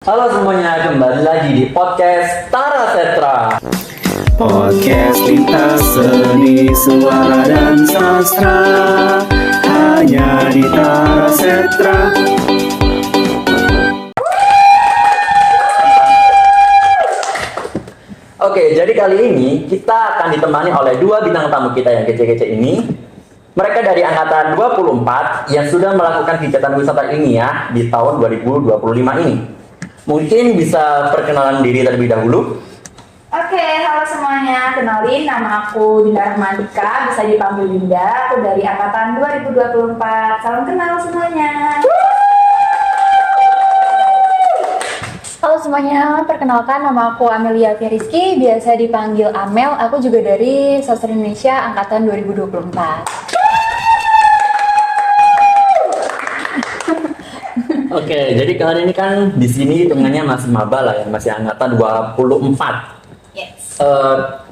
Halo semuanya, kembali lagi di podcast Tara Setra. Podcast lintas seni, suara dan sastra, hanya di Tara Setra. Oke, jadi kali ini kita akan ditemani oleh dua bintang tamu kita yang kece-kece ini. Mereka dari angkatan 24 yang sudah melakukan kegiatan wisata ilmiah di tahun 2025 ini. Mungkin bisa perkenalan diri terlebih dahulu. Oke, halo semuanya. Kenalin, nama aku Dinda Rahmatika, bisa dipanggil Dinda. Aku dari angkatan 2024. Salam kenal semuanya. Halo semuanya, perkenalkan nama aku Amelia Firiski, biasa dipanggil Amel. Aku juga dari Sastra Indonesia angkatan 2024. Oke, jadi kalian ini kan di sini hitungannya masih maba lah ya, masih angkatan 24. Yes.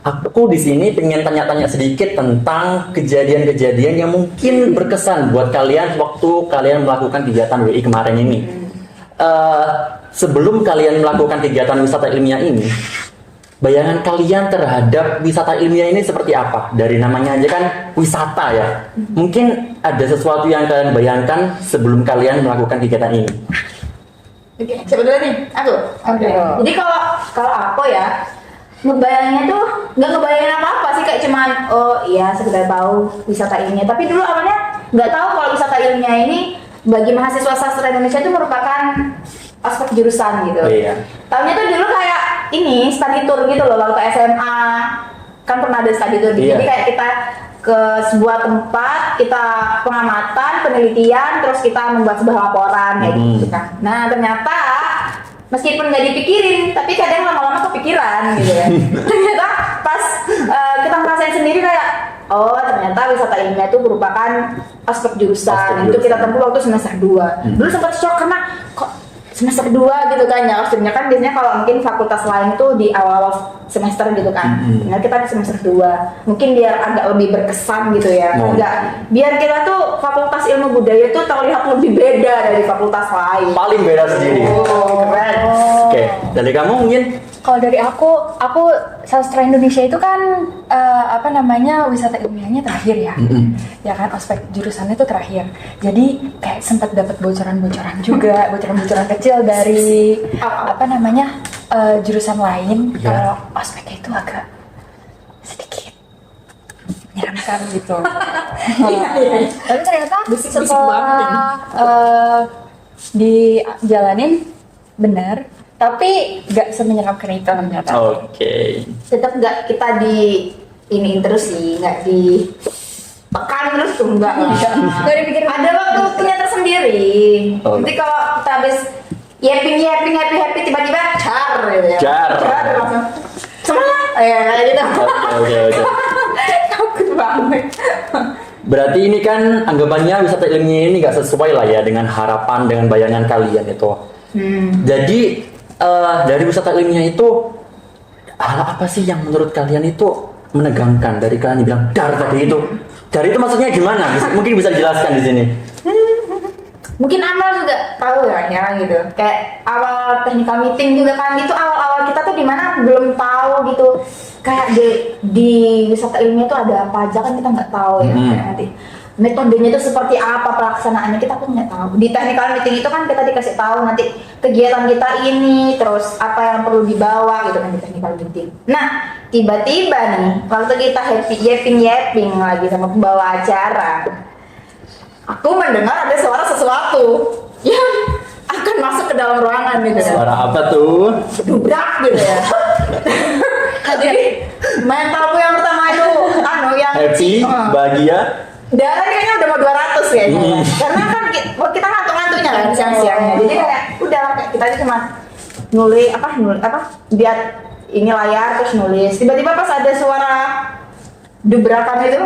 Aku di sini pengen tanya-tanya sedikit tentang kejadian-kejadian yang mungkin berkesan buat kalian waktu kalian melakukan kegiatan WI kemarin ini. Sebelum kalian melakukan kegiatan wisata ilmiah ini, bayangan kalian terhadap wisata ilmiah ini seperti apa? Dari namanya aja kan wisata ya. Mungkin ada sesuatu yang kalian bayangkan sebelum kalian melakukan kegiatan ini. Oke, siapa dulu nih? Aku. Oke. Jadi kalau aku ya, ngebayanginnya tuh nggak ngebayangin apa-apa sih, kayak cuman oh iya sekedar tahu wisata ilmiah. Tapi dulu awalnya nggak tahu kalau wisata ilmiah ini bagi mahasiswa sastra Indonesia itu merupakan aspek jurusan gitu. Oh, iya. Tahunya tuh dulu kayak ini study tour gitu loh, waktu SMA kan pernah ada study tour. Iya. Jadi kayak kita ke sebuah tempat, kita pengamatan, penelitian, terus kita membuat sebuah laporan kayak gitu kan. Nah ternyata meskipun nggak dipikirin, tapi kadang lama-lama kepikiran gitu ya. Ternyata pas kita ngerasain sendiri kayak, oh ternyata wisata ilmiah itu merupakan aspek jurusan. Itu kita tempuh waktu semester 2. Dulu sempat shock karena kok semester 2 gitu kan ya, maksudnya kan biasanya kalau mungkin fakultas lain tuh di awal-awal semester gitu kan. Nah kita di semester 2, mungkin biar agak lebih berkesan gitu ya. Enggak, biar kita tuh fakultas ilmu budaya tuh terlihat lebih beda dari fakultas lain. Paling beda sendiri. Oh, keren. Oke, dari kamu mungkin? Kalau dari aku Sastra Indonesia itu kan wisata ilmiahnya terakhir ya. Ya kan, ospek jurusannya itu terakhir. Jadi kayak sempat dapat bocoran-bocoran juga, bocoran-bocoran kecil dari jurusan lain. Ya. Kalau ospeknya itu agak sedikit menyeramkan gitu. Tapi ternyata Bisik-bisik setelah dijalanin benar, tapi nggak semenyeramkan itu ternyata. Oke. Tetap nggak kita di iniin terus sih, nggak di tekan terus tuh, enggak lah. Nggak dipikirin. Ada waktunya tersendiri. Oh. Nanti kalau kita habis happy tiba-tiba car gitu ya. Car. Langsung semangat ya kayak gitu. Oke. Takut banget. Berarti ini kan anggapannya wisata ilmiah ini nggak sesuai lah ya dengan harapan, dengan bayangan kalian itu. Jadi dari wisata ilmiah itu hal apa sih yang menurut kalian itu menegangkan? Dari kalian bilang dar tadi itu. Dar itu maksudnya gimana? Mungkin bisa dijelaskan di sini. Mungkin Amal juga tahu ya gitu. Kayak awal technical meeting juga kan, itu awal-awal kita tuh dimana belum tahu gitu. Kayak di wisata ilmiah tuh ada apa aja kan kita nggak tahu ya. Kayak nanti metodenya itu seperti apa, pelaksanaannya kita pun nggak tahu. Di technical meeting itu kan kita dikasih tahu nanti kegiatan kita ini, terus apa yang perlu dibawa gitu kan di technical meeting. Nah tiba-tiba nih waktu kita yapping lagi sama pembawa acara, aku mendengar ada suara sesuatu yang akan masuk ke dalam ruangan gitu kan. Suara apa tuh? Dubrak gitu ya. Jadi mentalku yang pertama itu yang Happy, bahagia. darah kayaknya udah mau 200 ya. Karena kan kita ngantuk-ngantuknya kan siang-siangnya. Jadi kayak udah kayak kita aja cuma nulis lihat ini layar terus nulis. Tiba-tiba pas ada suara dubrakan itu,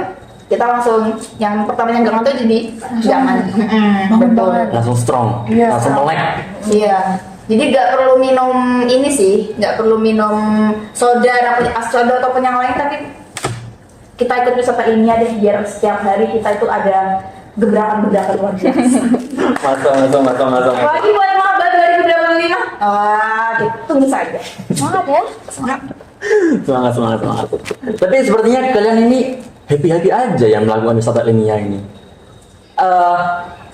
kita langsung yang pertamanya nggak ngantuk jadi jangan. Betul. Langsung strong, Iya. langsung melek. Iya. Jadi nggak perlu minum ini sih, nggak perlu minum soda ataupun yang lain, tapi kita ikut wisata ilmiah deh, biar setiap hari kita itu ada gebrakan luar biasa. Masuk. Apalagi buat maba 2025 Wah, gitu. Tunggu saja. Semangat ya. Semangat. Semangat. Tapi sepertinya kalian ini happy aja yang melakukan wisata ilmiah ini.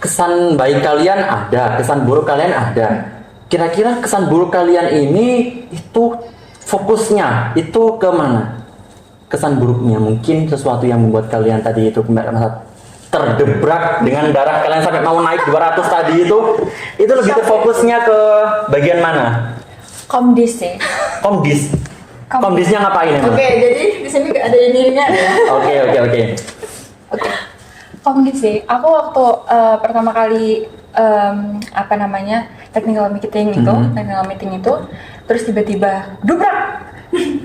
Kesan baik kalian ada, kesan buruk kalian ada. Kira-kira kesan buruk kalian ini itu fokusnya itu ke mana? Kesan buruknya mungkin sesuatu yang membuat kalian tadi itu terdebrak dengan darah kalian sampai mau naik 200 tadi itu lebih ke fokusnya ke bagian mana? Komdis sih. Komdisnya ngapain emang? Oke, jadi di sini nggak ada ininya ya. Oke. Komdis sih. Aku waktu pertama kali technical meeting itu, terus tiba-tiba dubrak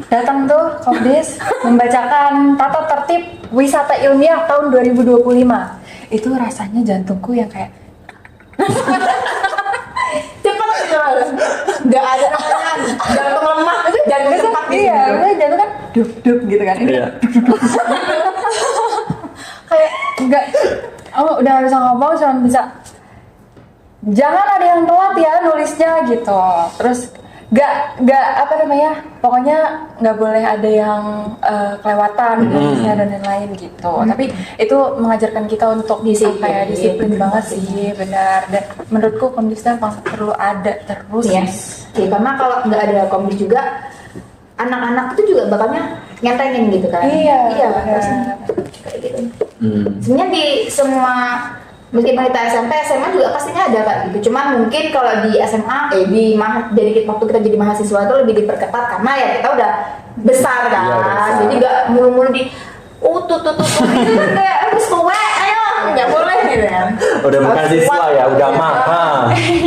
datang tuh Komdis membacakan tata tertib wisata ilmiah tahun 2025. Itu rasanya jantungku yang kayak Cepat gitu. Nggak ada namanya jantung lemah, jantung cepat gitu. iya, maksudnya jantung kan duk gitu kan. Ini Iya. kayak enggak, aku udah nggak bisa ngomong, cuma bisa jangan ada yang telat ya nulisnya gitu. Terus pokoknya nggak boleh ada yang kelewatan nulisnya dan lain-lain gitu. Tapi itu mengajarkan kita untuk disiplin banget sih, benar. Dan menurutku kondisinya perlu ada terus. Yes. Ya, karena kalau nggak ada komdis juga, anak-anak itu juga bakalnya ngentengin gitu kan. Iya, pasti kayak gitu. Sebenarnya di semua meskipun kita SMP, SMA juga pastinya ada kayak gitu. Cuman mungkin kalau di SMA, dari waktu kita jadi mahasiswa itu lebih diperketat karena ya kita udah besar kan. Iya, udah besar. Jadi nggak mulu-mulu di tuh gitu kayak harus tua, ayo nggak boleh gitu kan. Udah bukan Harus siswa kuat. ya, udah mahal.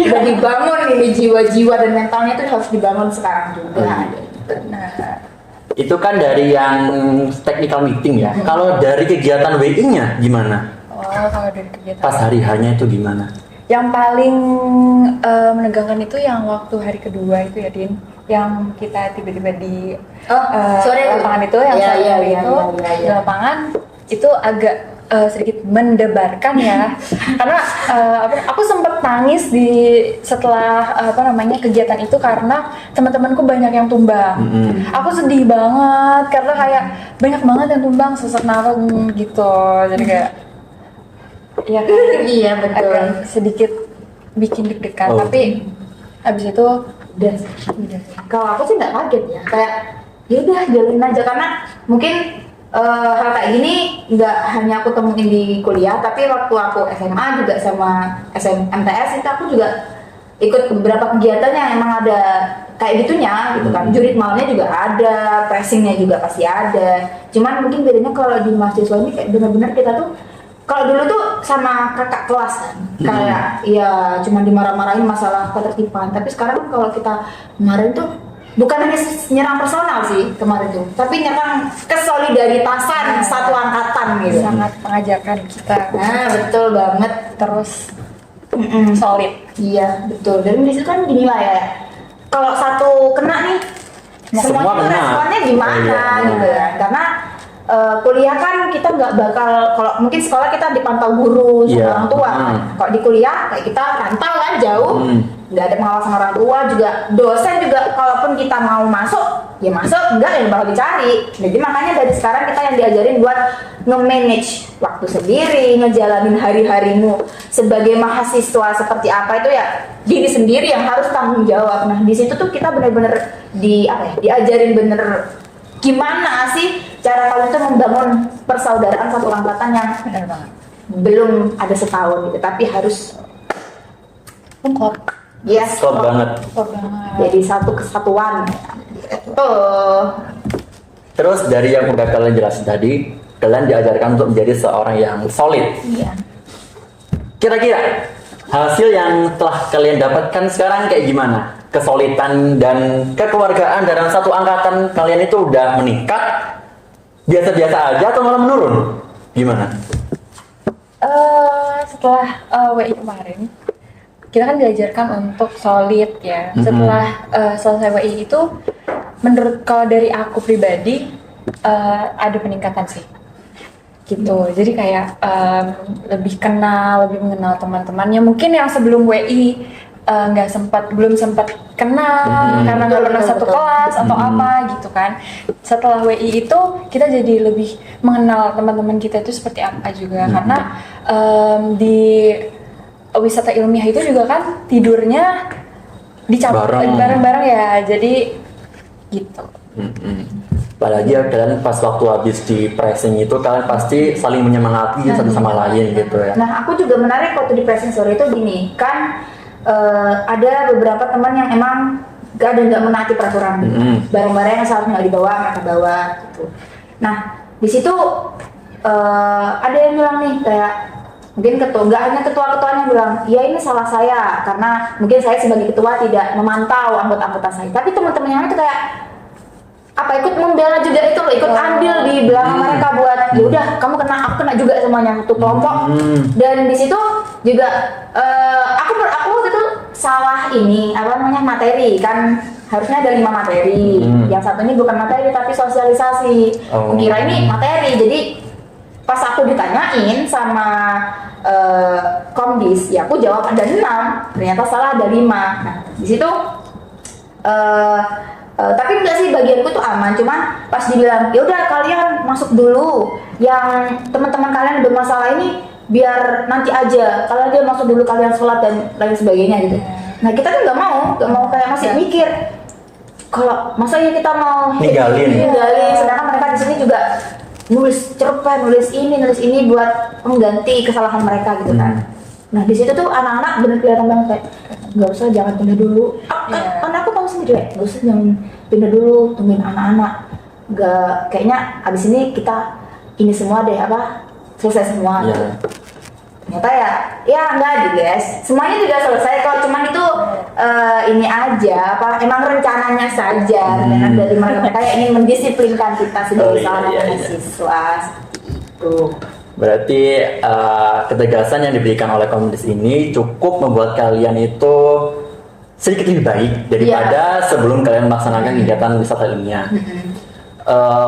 Udah dibangun ini jiwa-jiwa dan mentalnya itu harus dibangun sekarang juga. Nah, Itu kan dari yang technical meeting ya. Kalau dari kegiatan WI-nya gimana? kalau dari kegiatan Pas hari hanya itu gimana? yang paling menegangkan itu yang waktu hari kedua itu ya Din, yang kita tiba-tiba di sore lapangan itu, yang Iya, sore iya, itu iya. di lapangan itu agak sedikit mendebarkan ya, karena aku sempat nangis setelah kegiatan itu karena teman-temanku banyak yang tumbang. Aku sedih banget karena kayak banyak banget yang tumbang sesak nafas gitu, jadi kayak iya kan, Iya, betul. agak sedikit bikin deg-degan, Oh. tapi habis itu udah kalau aku sih nggak kaget ya, kayak ya udah jalanin aja karena mungkin hal kayak gini nggak hanya aku temuin di kuliah, tapi waktu aku SMA juga sama MTS itu aku juga ikut beberapa kegiatan yang emang ada kayak gitunya gitu kan. Jurit malamnya juga ada, pressingnya juga pasti ada. Cuman mungkin bedanya kalau di mahasiswa ini kayak benar-benar kita tuh, kalau dulu tuh sama kakak kelas kan, kayak ya cuma dimarah-marahin masalah ketertiban. Tapi sekarang kalau kita kemarin tuh bukan hanya nyerang personal sih kemarin tuh, tapi nyerang kesolidaritasan satu angkatan gitu. sangat mengajarkan kita Nah, betul banget. terus solid. Iya, betul. Dan di situ kan dinilai ya, kalau satu kena nih, Semua semuanya tuh kena. responnya gimana Iya. gitu ya. Karena kuliah kan kita nggak bakal, kalau mungkin sekolah kita dipantau guru sama Iya. orang tua. Kalau di kuliah kayak kita rantau kan jauh, nggak ada pengawasan orang tua juga, dosen juga kalaupun kita mau masuk ya masuk, enggak ya bakal dicari. Jadi makanya dari sekarang kita yang diajarin buat nge-manage waktu sendiri, ngejalanin hari-harimu sebagai mahasiswa seperti apa itu ya diri sendiri yang harus tanggung jawab. Nah di situ tuh kita bener-bener diajarin bener gimana sih cara kalian tuh membangun persaudaraan satu angkatan yang Benar banget. belum ada setahun gitu, tapi harus Klop Klop banget. banget. jadi satu kesatuan. Tuh. Terus dari yang udah kalian jelasin tadi, kalian diajarkan untuk menjadi seorang yang solid. Iya. Kira-kira hasil yang telah kalian dapatkan sekarang kayak gimana? Kesolidan dan kekeluargaan dalam satu angkatan kalian itu udah meningkat, biasa-biasa aja atau malah menurun? Gimana? Setelah WI kemarin, kita kan diajarkan untuk solid ya. Setelah selesai WI itu, menurut kalau dari aku pribadi ada peningkatan sih, gitu. Jadi kayak lebih kenal, lebih mengenal teman-temannya. Mungkin yang sebelum WI belum sempat kenal karena nggak pernah satu betul. kelas atau apa gitu kan. Setelah WI itu kita jadi lebih mengenal teman-teman kita itu seperti apa juga karena di wisata ilmiah itu juga kan tidurnya dicampur bareng-bareng ya, jadi gitu. Apalagi ya kalian pas waktu habis di pressing itu kalian pasti saling menyemangati satu sama lain gitu ya. Nah, aku juga menarik waktu di pressing sore itu gini, kan ada beberapa teman yang emang nggak menaati peraturan. Barang-barang yang seharusnya nggak dibawa, mereka bawa gitu. Nah, di situ ada yang bilang nih kayak mungkin nggak hanya ketua-ketuanya bilang, ya ini salah saya karena mungkin saya sebagai ketua tidak memantau anggota-anggota saya. Tapi teman-teman yang itu kayak apa ikut membela juga itu loh, ikut andil di belakang mereka buat ya udah kamu kena, aku kena juga semuanya satu kelompok. Dan di situ juga aku waktu itu salah ini apa namanya materi kan, harusnya ada 5 materi. Yang satu ini bukan materi tapi sosialisasi. Aku kira ini materi, jadi pas aku ditanyain sama Komdis, ya aku jawab ada 6, ternyata salah ada 5. Nah di situ tapi enggak sih, bagianku tuh aman, cuman pas dibilang ya udah kalian masuk dulu, yang teman-teman kalian bermasalah ini biar nanti aja, kalau dia masuk dulu kalian sholat dan lain sebagainya gitu. Nah kita tuh nggak mau kayak masih mikir kalau masa ya kita mau ninggalin, sedangkan mereka di sini juga nulis cerpen, nulis ini buat mengganti kesalahan mereka gitu kan. Nah di situ tuh anak-anak bener kelihatan banget kayak nggak usah, jangan pindah dulu. Karena aku tahu sendiri, nggak usah jangan pindah dulu, tungguin anak-anak. Nggak, kayaknya abis ini kita ini semua deh apa selesai semua. Gitu. Ternyata ya enggak deh guys, semuanya juga selesai kok. Cuman itu ini aja apa emang rencananya saja, rencana dari mereka yang ingin mendisiplinkan kita sebagai seorang mahasiswa. Tuh. Berarti ketegasan yang diberikan oleh Komdis ini cukup membuat kalian itu sedikit lebih baik daripada sebelum kalian melaksanakan kegiatan wisata ilmiah.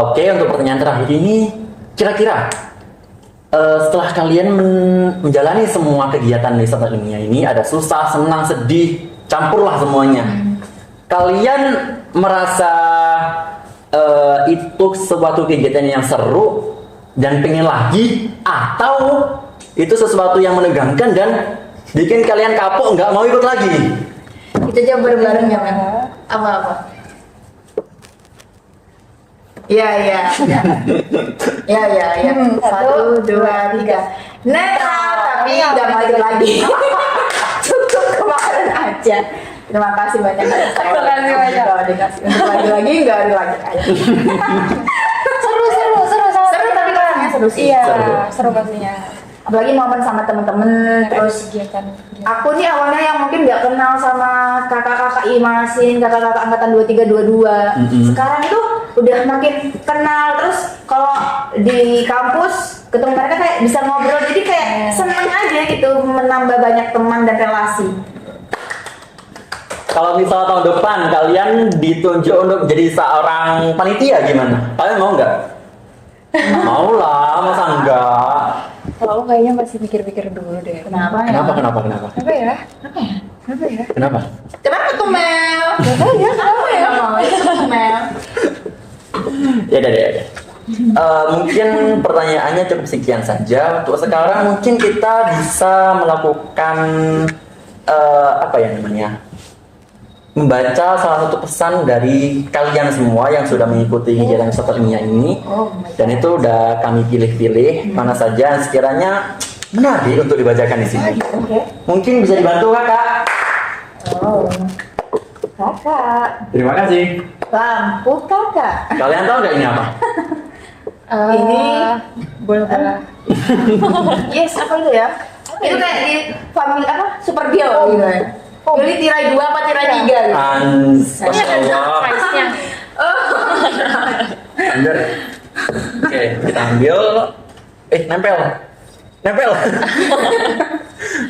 Oke, untuk pertanyaan terakhir ini, kira-kira setelah kalian menjalani semua kegiatan wisata ilmiah ini, ada susah, senang, sedih, campurlah semuanya. Kalian merasa itu suatu kegiatan yang seru dan pengen lagi, atau itu sesuatu yang menegangkan dan bikin kalian kapok nggak mau ikut lagi? Kita jawab bareng-bareng ya, Mem. Apa-apa? Ya. 1, 2, 3. Tapi nggak mau ikut lagi. Cukup kemarin aja. Terima kasih banyak. Terima kasih banyak. Nggak dikasih untuk lagi nggak ada lagi. Seru Tapi kelasnya seru sih. Iya, seru pastinya. Apalagi momen sama temen-temen, terus kegiatan. aku nih awalnya yang mungkin nggak kenal sama kakak-kakak Imasin, kakak-kakak angkatan 23, 22. Sekarang itu udah makin kenal, terus kalau di kampus ketemu mereka kayak bisa ngobrol, jadi kayak seneng aja gitu, menambah banyak teman dan relasi. Kalau misalnya tahun depan kalian ditunjuk untuk jadi seorang panitia gimana? Kalian mau nggak? Mau lah, masa enggak? Kalau aku kayaknya masih mikir-mikir dulu deh. Kenapa ya? Kenapa? Apa ya? Kenapa? Kenapa tuh Mel? Kenapa ya? Mau itu Mel. Ya deh. Mungkin pertanyaannya cukup sekian saja. Untuk sekarang mungkin kita bisa melakukan apa ya namanya? Membaca salah satu pesan dari kalian semua yang sudah mengikuti kegiatan wisata ilmiah ini. Dan itu udah kami pilih-pilih mana saja yang sekiranya menarik untuk dibacakan di sini. Mungkin bisa dibantu kakak. Kakak. Terima kasih. Lampu kakak. Kalian tahu nggak ini apa? Ini bola-bola. yes, apa itu ya? Itu kayak di family apa? Super Bill gitu ya. Beli tirai 2 apa tirai 3 gitu. Masya Allah. Price-nya. Ambil. Oke, kita ambil. Nempel.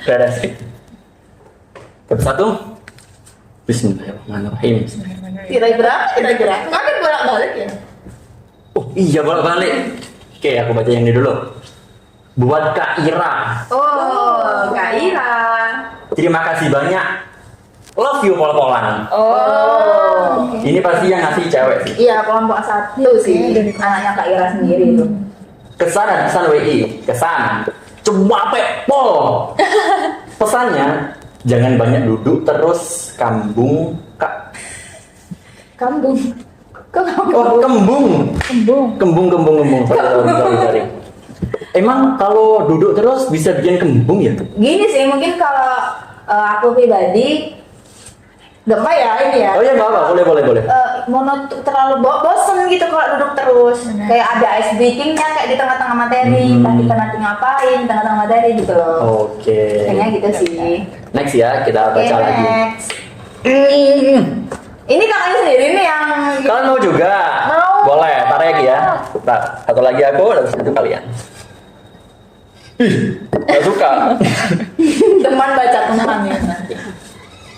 Udah sih. Satu. Bismillahirrahmanirrahim. Tirai berapa kira-kira? Kan bolak-balik ya? Oh iya, bolak-balik. Oke, aku baca yang ini dulu. Buat Kak Ira. Oh, Kak Ira. Terima kasih banyak Love you pol-polan. Oh. Ini pasti yang ngasih cewek sih. Iya, kelompok satu sih. Anaknya Kak Ira sendiri itu. Kesan dan pesan WI. Kesan. Cuapek pol. Pesannya, jangan banyak duduk terus kambung kak. Kambung. Oh, kembung. Kembung. Sorry. Emang kalau duduk terus bisa bikin kembung ya? Gini sih, mungkin kalau aku pribadi nggak apa ya ini ya. Oh iya nggak apa, boleh. Terlalu bosen gitu kalau duduk terus. Kayak ada ice breaking-nya kayak di tengah-tengah materi, entah kita nanti ngapain di tengah-tengah materi gitu loh. Oke. Kayaknya gitu sih. Next ya, kita Oke, baca lagi. next. Ini kakaknya sendiri nih yang Kalian mau juga? Mau. Boleh, tarik ya. Bentar, satu lagi aku, dan satu kalian. Ih, gak suka. teman baca teman ya nanti.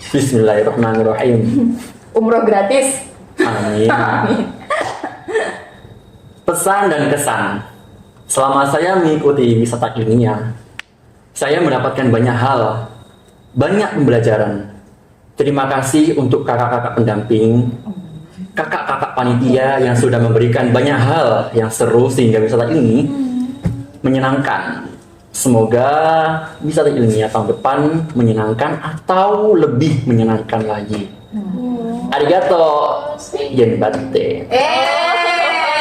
Bismillahirrahmanirrahim. Umroh gratis. Amin. Pesan dan kesan. Selama saya mengikuti wisata ilmiah, saya mendapatkan banyak hal, banyak pembelajaran. Terima kasih untuk kakak-kakak pendamping, kakak-kakak panitia yang sudah memberikan banyak hal yang seru sehingga wisata ini menyenangkan. Semoga wisata ilmiah tahun depan menyenangkan atau lebih menyenangkan lagi. Arigato, Yenbatte.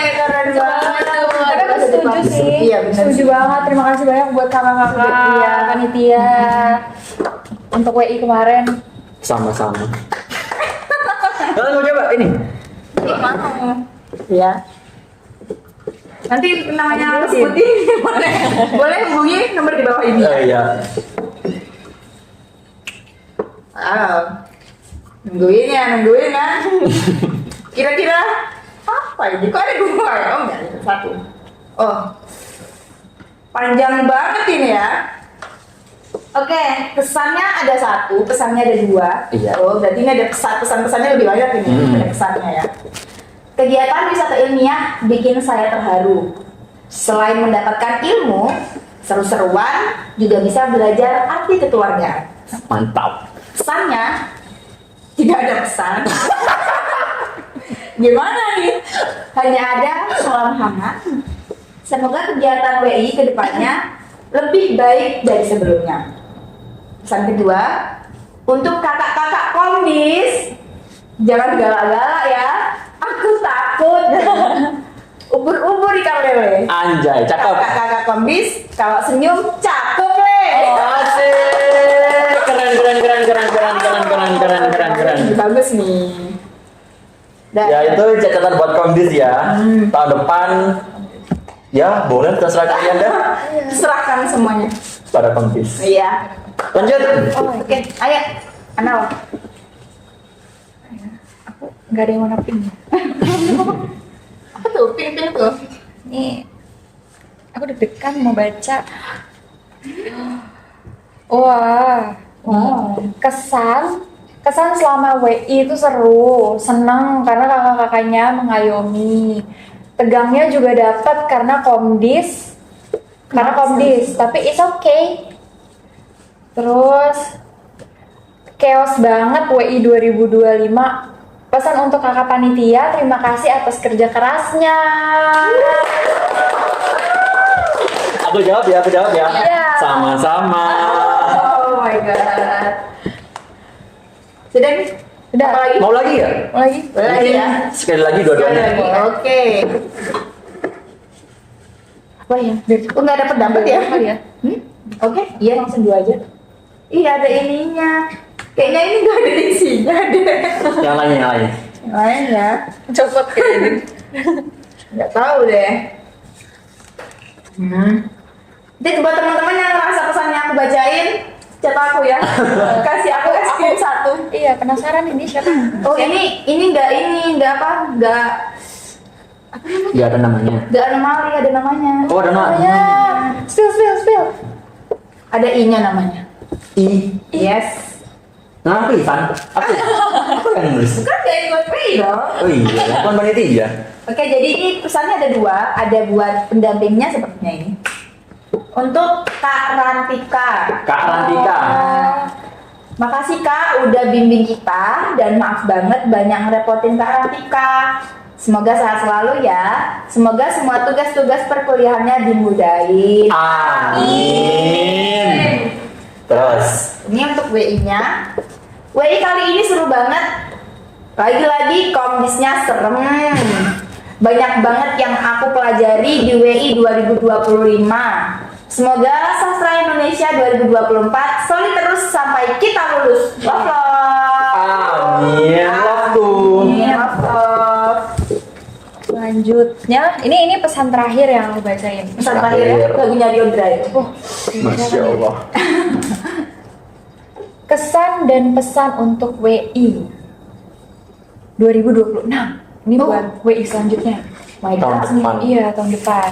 Keren banget. Tapi aku setuju sih. Iya, benar. Setuju banget. Terima kasih banyak buat kakak-kakak Iya. panitia untuk WI kemarin. Sama-sama. Kalian mau coba ini? Ya. Nanti namanya sebutin boleh hubungi nomor di bawah ini. Iya. Nungguin kan. Kira-kira apa ini? Kok ada dua? Oh enggak, ada satu. Oh, panjang banget ini ya. Oke, pesannya ada satu, pesannya ada dua. Iya. Oh, berarti ini ada pesan-pesannya lebih banyak ini daripada pesannya ya. Kegiatan wisata ilmiah bikin saya terharu. Selain mendapatkan ilmu, seru-seruan, juga bisa belajar arti kekeluargaan. Mantap. Pesannya tidak ada pesan. Gimana nih? Hanya ada salam hangat. Semoga kegiatan WI kedepannya lebih baik dari sebelumnya. Pesan kedua, untuk kakak-kakak komdis, jangan galak-galak ya. Aku takut. Ubur-ubur di KWW. Anjay, cakep. Kakak-kakak komdis, kalau senyum cakep le. Asik. Keren. Bagus nih. Dan Ya itu catatan buat komdis ya. Tahun depan ya boleh terserah kalian dah serahkan semuanya. pada komdis. Iya. Lanjut. Oke, ayo. Anal. Nggak ada yang warna pink. Apa tuh? Pink tuh. Nih, aku deg-degan mau baca. Wah, Wow. kesan selama WI itu seru, senang karena kakak-kakaknya mengayomi. Tegangnya juga dapat karena komdis, tapi it's okay. Terus chaos banget WI 2025. Pesan untuk kakak panitia, terima kasih atas kerja kerasnya. Aku jawab ya. Iya. Sama-sama. Oh my god. Sudah nih? Udah. Apa lagi? Mau lagi ya? Lagi? Boleh lagi ya? Sekali lagi Sekali dua-duanya. lagi. Oke. Apa ya? Oh, nggak dapat dapat ya? Kali ya? Oke, iya langsung dua aja. Iya ada ininya. Kayaknya ini nggak ada isinya deh. Yang lain. Yang lain ya? Copot kayak ini. Nggak tahu deh. Jadi buat teman-teman yang ngerasa pesannya aku bacain, cat aku ya. Kasih aku screen satu. Iya, penasaran ini siapa? Oh ini nggak apa? Nggak Gak ada namanya. anomali, ada namanya. Oh ada namanya. Ya, spill. Ada I-nya namanya. I. Yes. Nah, aku Ivan. Aku yang nulis. Kan dari buat free dong. Oh iya, aku kan panitia. Oke, jadi ini pesannya ada dua. Ada buat pendampingnya sepertinya ini. Untuk Kak Rantika. Kak Rantika. Makasih Kak udah bimbing kita dan maaf banget banyak ngerepotin Kak Rantika. Semoga sehat selalu ya. Semoga semua tugas-tugas perkuliahannya dimudahin. Amin. Terus. Ini untuk WI-nya. WI kali ini seru banget. Lagi-lagi komdisnya serem. Banyak banget yang aku pelajari di WI 2025. Semoga sastra Indonesia 2024 solid terus sampai kita lulus. Love love. Amin. Love tuh. Amin, love love. Selanjutnya, ini pesan terakhir yang aku bacain. Pesan terakhir ya, lagunya Diodra itu. Masya Allah. Kesan dan pesan untuk WI 2026. Ini buat WI selanjutnya. My Tahun God. depan. Iya, tahun depan.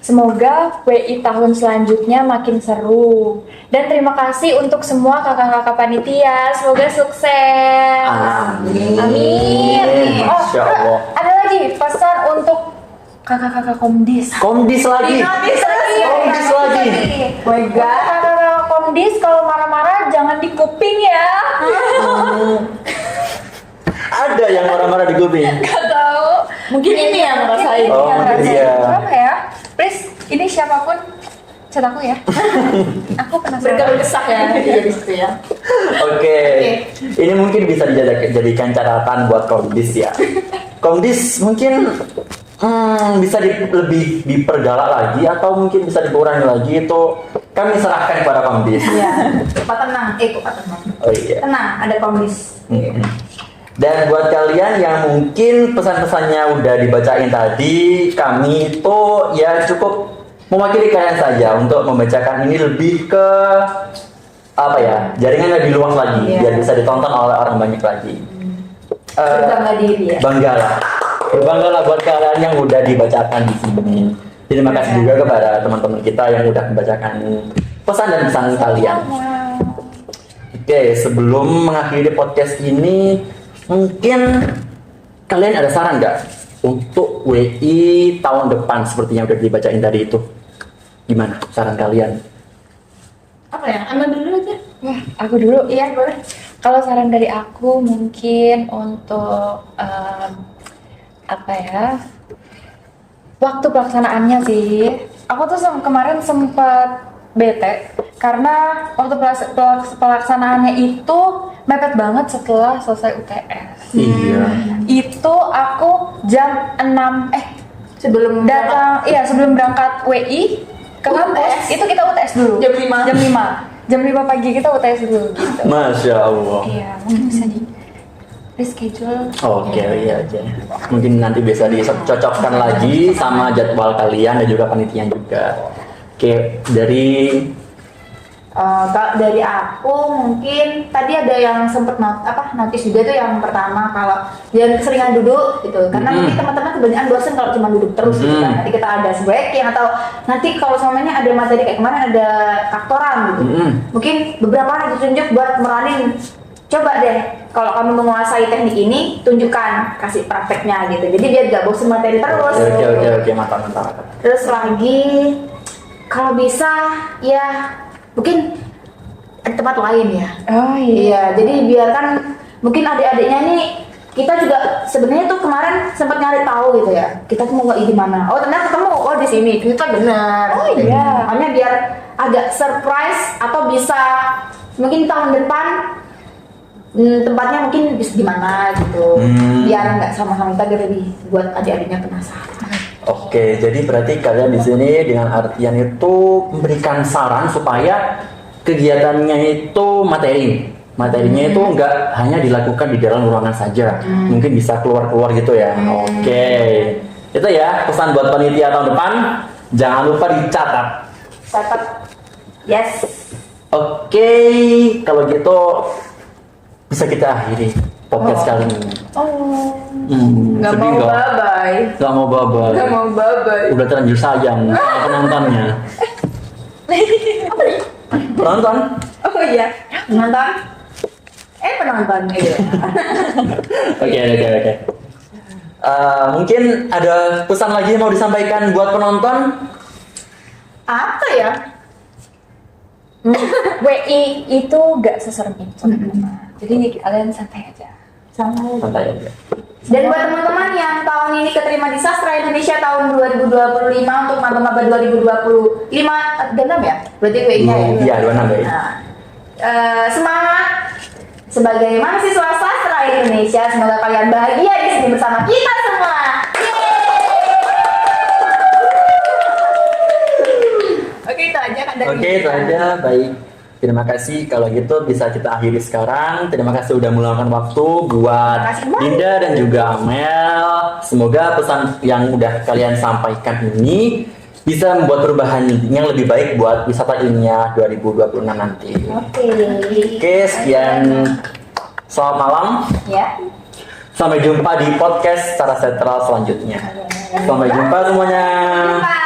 Semoga WI tahun selanjutnya makin seru. Dan terima kasih untuk semua kakak-kakak panitia. Semoga sukses. Amin. Amin. Masya Allah. Ada lagi pesan untuk kakak-kakak komdis. Komdis lagi. Komdis lagi. Komdis lagi. Oh my God. Kakak-kakak komdis kalau marah-marah jangan di kuping ya. Ada yang marah-marah di kuping. Gak tahu. Mungkin ini yang ngerasain. Oh, mungkin iya. Apa ya? Please, ini siapapun chat aku ya. Aku penasaran. Berkeluh kesah ya di situ ya. Oke. Ini mungkin bisa dijadikan catatan buat Komdis ya. Komdis mungkin bisa lebih dipergalak lagi atau mungkin bisa dikurangi lagi, itu kami serahkan kepada Komdis. Iya. Pak tenang. Pak tenang. Oh iya. Tenang, ada komdis. Dan buat kalian yang mungkin pesan-pesannya udah dibacain tadi, kami itu ya cukup mewakili kalian saja untuk membacakan ini lebih ke apa ya, jaringan lebih luas lagi, Iya. biar bisa ditonton oleh orang banyak lagi. Berbangga diri ya. Berbanggalah buat kalian yang udah dibacakan di sini. Terima kasih juga kepada teman-teman kita yang udah membacakan pesan dan pesan kalian. Oke, sebelum mengakhiri podcast ini, mungkin kalian ada saran nggak untuk WI tahun depan seperti yang udah dibacain tadi itu? Gimana saran kalian? Apa ya? Ambil dulu aja. Wah, aku dulu. Iya, boleh. Kalau saran dari aku mungkin untuk apa ya? Waktu pelaksanaannya sih. Aku tuh kemarin sempat bete karena waktu pelaksanaannya itu mepet banget setelah selesai UTS. Iya. Itu aku jam 6 Sebelum sebelum berangkat WI ke kampus, itu kita UTS dulu. Jam 5. Jam 5 pagi kita UTS dulu gitu. Masya Allah. Iya, mungkin bisa di reschedule. Oke, iya aja. Mungkin nanti bisa dicocokkan lagi sama jadwal kalian dan juga panitia juga. Oke, dari dari aku mungkin tadi ada yang sempet notice juga tuh yang pertama, kalau jangan keseringan duduk gitu, karena mungkin teman-teman kebanyakan bosan kalau cuma duduk terus gitu kan. Nanti kita ada breaking atau nanti kalau semuanya ada materi kayak kemarin ada aktoran gitu, mungkin beberapa hari ditunjuk buat meranin. Coba deh, kalau kamu menguasai teknik ini, tunjukkan, kasih prakteknya gitu. Jadi biar gak bosan materi terus. Oke, mantap. Terus lagi, kalau bisa ya mungkin di tempat lain ya. Oh Iya, jadi biarkan mungkin adik-adiknya nih, kita juga sebenarnya tuh kemarin sempat nyari tahu gitu ya. Kita tuh mau di mana? Oh ternyata ketemu, oh di sini. Kita benar. Oh iya. Makanya biar agak surprise atau bisa mungkin tahun depan tempatnya mungkin bisa di mana gitu. Biar nggak sama-sama kita jadi buat adik-adiknya penasaran. Oke, jadi berarti kalian di sini dengan artian itu memberikan saran supaya kegiatannya itu materinya itu nggak hanya dilakukan di dalam ruangan saja, mungkin bisa keluar gitu ya. Oke, itu ya pesan buat panitia tahun depan, jangan lupa dicatat. Catat. Yes. Oke, kalau gitu bisa kita akhiri podcast kali ini. Nggak sedih mau nggak? bye-bye. Nggak mau bye-bye. Nggak mau bye-bye. Udah terlanjur sayang sama penontonnya. Penonton? Oh iya, penonton. Penonton gitu. Oke. Mungkin ada pesan lagi yang mau disampaikan buat penonton? Apa ya? WI itu gak seserem itu teman-teman. Jadi kalian santai aja. Santai aja. Dan buat teman-teman yang tahun ini keterima di Sastra Indonesia tahun 2025 untuk maba-maba 2025 26 ya? Berarti WI-nya ya? Iya, 26 ya. Nah, semangat sebagai mahasiswa Sastra Indonesia, semoga kalian bahagia di sini bersama kita semua. Oke, itu aja kan dari Oke, itu aja. Baik. Terima kasih. Kalau gitu bisa kita akhiri sekarang. Terima kasih sudah meluangkan waktu buat Terima kasih banyak. Dinda dan juga Amel. Semoga pesan yang udah kalian sampaikan ini bisa membuat perubahan yang lebih baik buat wisata ilmiah 2026 nanti. Oke, sekian. Selamat malam. Ya. Sampai jumpa di podcast secara sentral selanjutnya. Sampai jumpa semuanya. Bye.